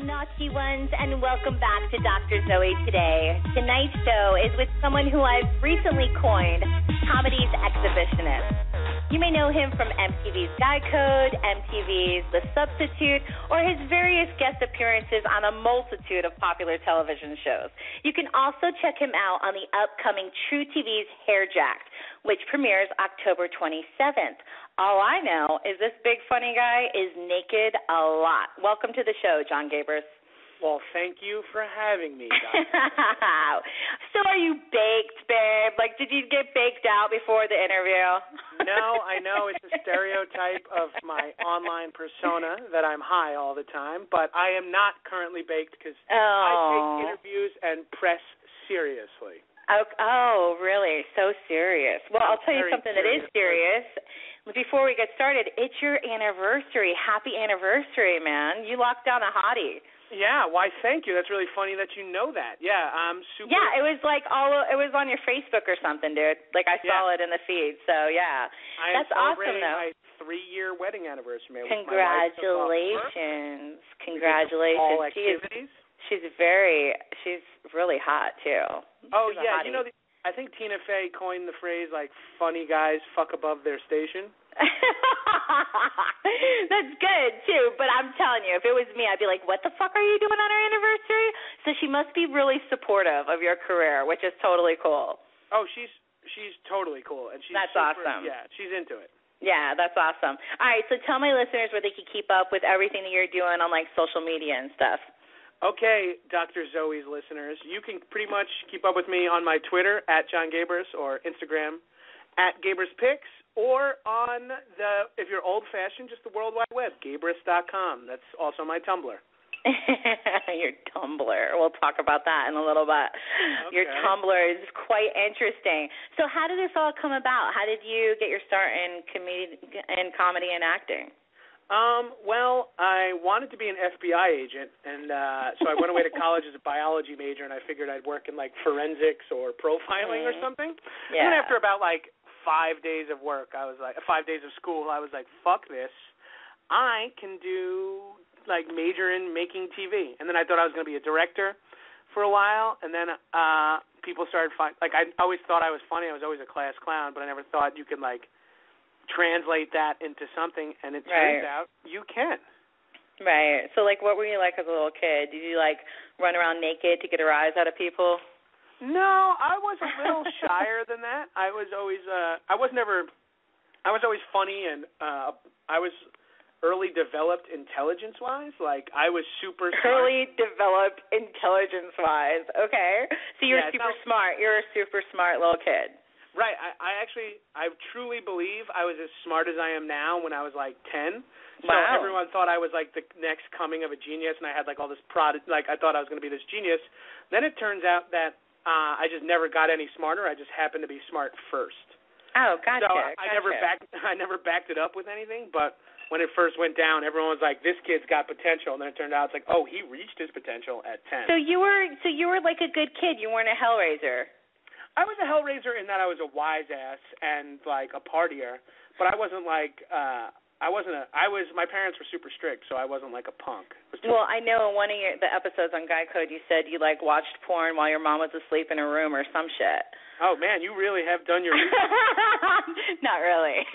naughty ones, and welcome back to Dr. Zoe Today. Tonight's show is with someone who I've recently coined comedy's exhibitionist. You may know him from MTV's Guy Code, MTV's The Substitute, or his various guest appearances on a multitude of popular television shows. You can also check him out on the upcoming True TV's Hair Jacked, which premieres October 27th. All I know is this big funny guy is naked a lot. Welcome to the show, Jon Gabrus. Well, thank you for having me, Dr. So are you baked, babe? Like, did you get baked out before the interview? No, I know it's a stereotype of my online persona that I'm high all the time, but I am not currently baked because I take interviews and press seriously. Oh, really? So serious. Well, I'll tell you something that is serious. Before we get started, it's your anniversary. Happy anniversary, man. You locked down a hottie. Yeah, why, thank you. That's really funny that you know that. Yeah, I'm super. Yeah, it was like it was on your Facebook or something, dude. Like I saw it in the feed. So, yeah. That's awesome, though. My 3-year wedding anniversary. Congratulations. Congratulations. All activities. She's really hot, too. Oh, yeah, you know, I think Tina Fey coined the phrase, like, funny guys fuck above their station. That's good, too, but I'm telling you, if it was me, I'd be like, what the fuck are you doing on our anniversary? So she must be really supportive of your career, which is totally cool. Oh, she's totally cool. And That's awesome. Yeah, she's into it. Yeah, that's awesome. All right, so tell my listeners where they can keep up with everything that you're doing on, like, social media and stuff. Okay, Dr. Zoe's listeners, you can pretty much keep up with me on my Twitter, @Jon Gabrus, or Instagram, @GabrusPics, or on if you're old-fashioned, just the World Wide Web, Gabrus.com. That's also my Tumblr. Your Tumblr. We'll talk about that in a little bit. Okay. Your Tumblr is quite interesting. So how did this all come about? How did you get your start in comedy and acting? Well, I wanted to be an FBI agent, and so I went away to college as a biology major, and I figured I'd work in, like, forensics or profiling or something. Yeah. And then after about, like, 5 days of work, 5 days of school, I was like, fuck this. I can do, like, major in making TV. And then I thought I was going to be a director for a while, and then people started like, I always thought I was funny. I was always a class clown, but I never thought you could, like, translate that into something, and it turns out you can. Right. So, like, what were you like as a little kid? Did you, like, run around naked to get a rise out of people? No, I was a little shyer than that. I was always funny, and I was early developed intelligence-wise. Like, I was super smart. Early developed intelligence-wise. Okay. So you're super smart. You're a super smart little kid. Right. I truly believe I was as smart as I am now when I was, like, 10. So everyone thought I was, like, the next coming of a genius, and I had, like, all this like, I thought I was going to be this genius. Then it turns out that I just never got any smarter. I just happened to be smart first. Oh, gotcha. So I never backed it up with anything, but when it first went down, everyone was like, this kid's got potential, and then it turned out it's like, oh, he reached his potential at 10. So you were like a good kid. You weren't a hellraiser. I was a hellraiser in that I was a wise ass and, like, a partier, but I wasn't like my parents were super strict, so I wasn't like a punk. Well, I know in one of the episodes on Guy Code you said you, like, watched porn while your mom was asleep in her room or some shit. Oh, man, you really have done your research. Not really.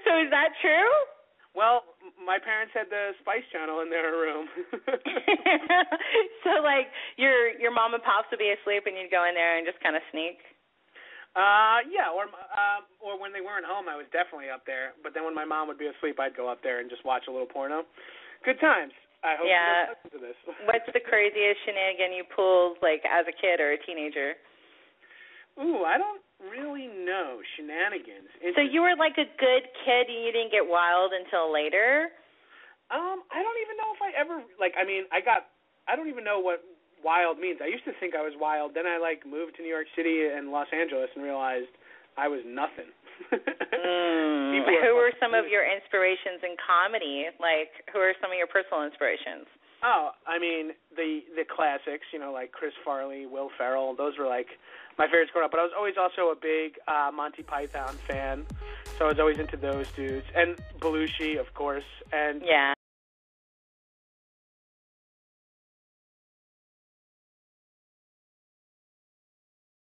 So is that true? Well, my parents had the Spice Channel in their room. So, like, your mom and pops would be asleep and you'd go in there and just kind of sneak? Yeah, or when they weren't home, I was definitely up there. But then when my mom would be asleep, I'd go up there and just watch a little porno. Good times. I hope you don't listen to this. What's the craziest shenanigan you pulled, like, as a kid or a teenager? Ooh, I don't really know. Shenanigans. So you were, like, a good kid and you didn't get wild until later? I don't even know if I ever, like, I mean, I don't even know what wild means. I used to think I was wild. Then I, like, moved to New York City and Los Angeles and realized I was nothing. Who were some of your inspirations in comedy? Like, who are some of your personal inspirations? Oh, I mean, the classics, you know, like Chris Farley, Will Ferrell. Those were, like, my favorites growing up. But I was always also a big Monty Python fan, so I was always into those dudes. And Belushi, of course. And yeah.